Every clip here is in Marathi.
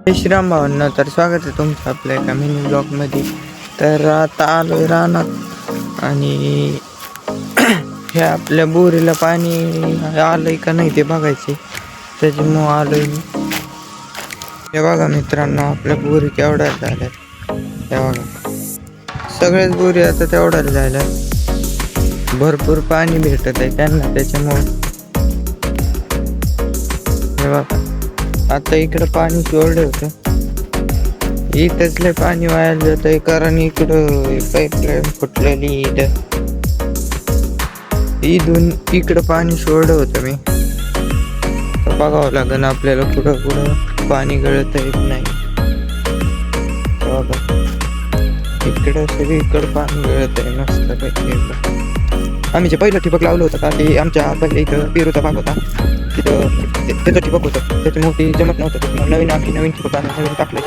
जय श्रीराम भावांनो, तर स्वागत आहे तुमचं आपल्या एका मिनी ब्लॉगमध्ये. तर आता आलो आहे रानात आणि हे आपल्या बोरीला पाणी आलंय का नाही ते बघायचे, त्याच्यामुळं आलो आहे मी. हे बघा मित्रांनो, आपल्या बोरी केवढ्या झाल्या. हे बघा, सगळ्याच बोरी आता तेवढ्या झाल्या. भरपूर पाणी भेटत आहे त्यांना, त्याच्यामुळं हे बघा. आता इकडं पाणी सोडलं होतं, इथंच लय पाणी वाया जात आहे, कारण इकडं पाईपलाईन फुटलेली. इथून इकडं पाणी सोडलं होतं मी. बघावं लागेल आपल्याला कुठं कुठं पाणी गळत येत नाही. बघा, इकडं सगळीकडं पाणी गळत आहे मस्त पैकी. आम्ही जे पहिलं ठिबक लावलं होतं का, ते आमच्या पहिले इथं पेरूचा भाग होता, तिथं त्याचं ठिबक होतं, त्याच्यामुळे ते जमत नव्हतं. त्याच्यामुळे नवीन ठिबक आणून नवीन टाकलं,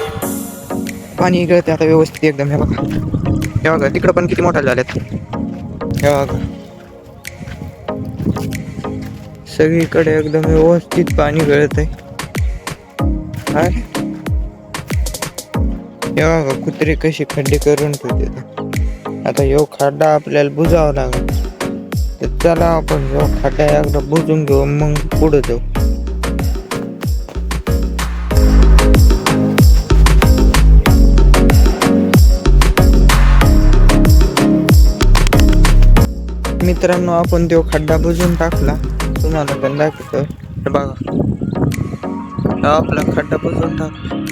पाणी गळते आता व्यवस्थित एकदम. हे बघा तिकडं पण किती मोठा झाल्यात. हे बघा, सगळीकडे एकदम व्यवस्थित पाणी गळत आहे. हे बघा, कुत्रे कशी खड्डे करून ठेवते. आता ह्यो खड्डा आपल्याला बुजावा लागेल. तर चला आपण ह्यो खड्डा एकदा बुजून घेऊ, मग पुढे जाऊ. मित्रांनो, आपण तो खड्डा बुजून टाकला, तुम्हाला पण दाखवतो. हे बघा, आपला खड्डा बुजून टाकला.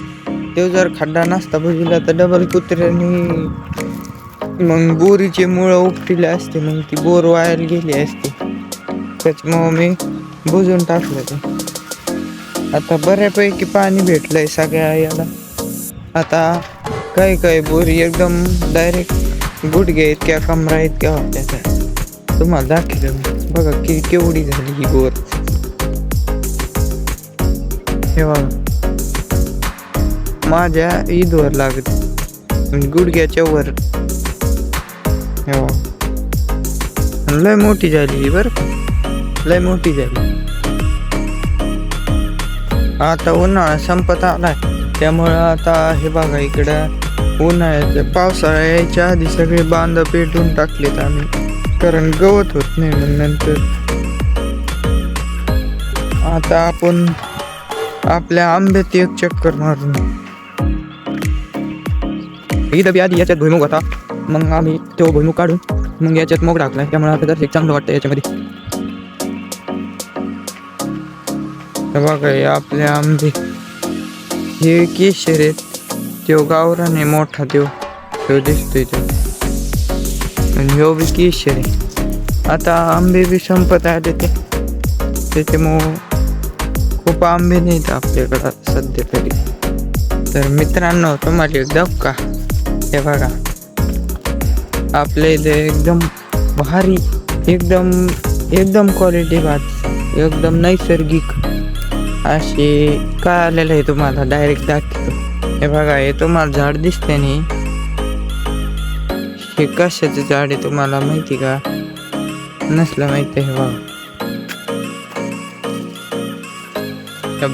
तो जर खड्डा नसता बुजला तर डबल कुत्र्यानी मग बोरीचे मुळं उपटिले असते, मग ती बोर वायाला गेली असते. त्याच्यामुळं मी बुजून टाकलं ते. आता बऱ्यापैकी पाणी भेटलंय सगळ्या याला. आता काही बोरी एकदम डायरेक्ट गुडघे इतक्या कमरा इतक्या होत्या. तुम्हाला दाखवलं बघा केवढी झाली ही बोर. हे बघा, माझ्या ईदवर लागत गुडघ्याच्या वर. हे बघा, लय मोठी झाली बरं का, लय मोठी झाली. आता उन्हाळा संपत आलाय, त्यामुळं आता हे बघा, इकडं उन्हाळ्याच्या पावसाळ्याच्या आधी सगळे बांध पेटून टाकलेत आम्ही, कारण गवत होत नाही मग नंतर. आता आपण आपल्या आंब्यात एक चक्कर मारून. इथं बी आधी याच्यात भुईमुग होता, मग आम्ही तो भुईमुग काढून मग याच्यात मोग टाकलाय, त्यामुळे आता जर चांगलं वाटतं याच्यामध्ये. बघा, हे आपले आंबे, हे केशर आहेत, तो गावरान आहे मोठा, तो दिसतोय तो, आणि ह्यो बी केशर आहे. आता आंबे बी संपत आले ते, त्याच्यामुळं खूप आंबे नाहीत आपल्याकडं सध्या तरी. तर मित्रांनो, तुम्हाला एक दाखवू का? हे बघा, आपल्या इथे एकदम भारी, एकदम क्वालिटी भात, एकदम नैसर्गिक असे काय आलेलं आहे तुम्हाला डायरेक्ट दाखवतो. हे बघा, हे तुम्हाला झाड दिसते नाही, हे कशाचं झाड आहे तुम्हाला माहिती का? नसलं माहिती. हे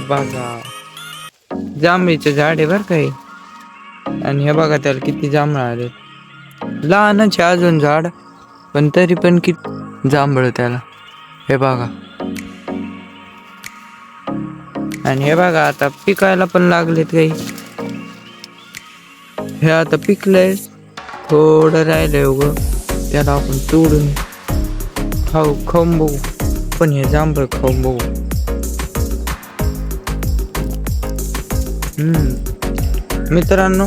बघा, जांभळीचं झाड आहे बरं काही. आणि हे बघा, त्याला किती जांभळं आले. लहानच आहे अजून झाड, पण तरी पण किती जांभळ त्याला. हे बघा, आणि हे बघा, आता पिकायला पण लागलेत काही. हे आता पिकलंय, थोडं राहिलंय उगं, त्याला आपण तोडून खाऊन बघू. पण हे जांभळ खाऊन बघू. मित्रांनो,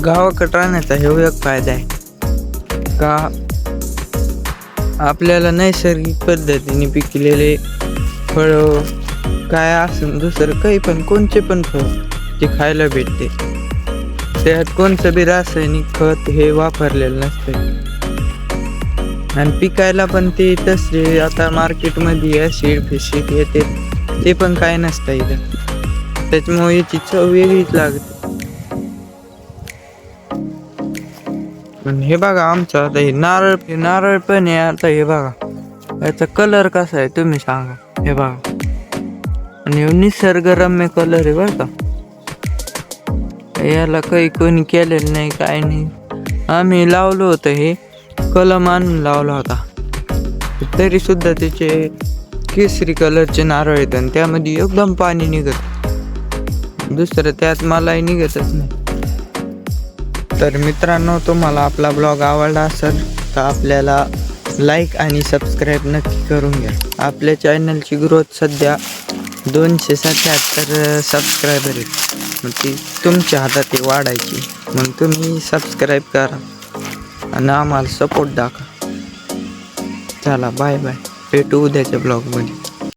गावाकडे राहण्याचा हे एक फायदा आहे का, आपल्याला नैसर्गिक पद्धतीने पिकलेले फळं काय असेल, दुसरं काही पण, कोणचे पण फळ ते खायला भेटते. त्यात कोणतं बी रासायनिक खत हे वापरलेलं नसते, आणि पिकायला पण ते तसे आता मार्केटमध्ये ॲसिड फिशिक येते, ते पण काय नसतं इथं. त्याच्यामुळे याची चव वेगळीच लागते. हे बघा, आमचं आता हे नारळ पण आहे. आता हे बघा, याचा कलर कसा आहे तुम्ही सांगा. हे बघा, आणि निसर्गरम्य कलर आहे बरं का. याला काही कोणी केलेलं नाही, काय नाही. आम्ही लावलं होतं, हे कलम आणून लावला होता, तरी सुद्धा त्याचे केसरी कलरचे नारळ येतात आणि त्यामध्ये एकदम पाणी निघत. दुसरं त्यात मलाही निघतच नाही. तर मित्रांनो, तुम्हाला आपला ब्लॉग आवडला असेल तर आपल्याला लाईक आणि सबस्क्राईब नक्की करून घ्या. आपल्या चॅनलची ग्रोथ सध्या 277 सबस्क्रायबर आहेत. मग ती तुमच्या हातात आहे वाढायची. मग तुम्ही सबस्क्राईब करा आणि आम्हाला सपोर्ट दाखवा. चला बाय बाय, भेटू उद्याच्या ब्लॉगमध्ये.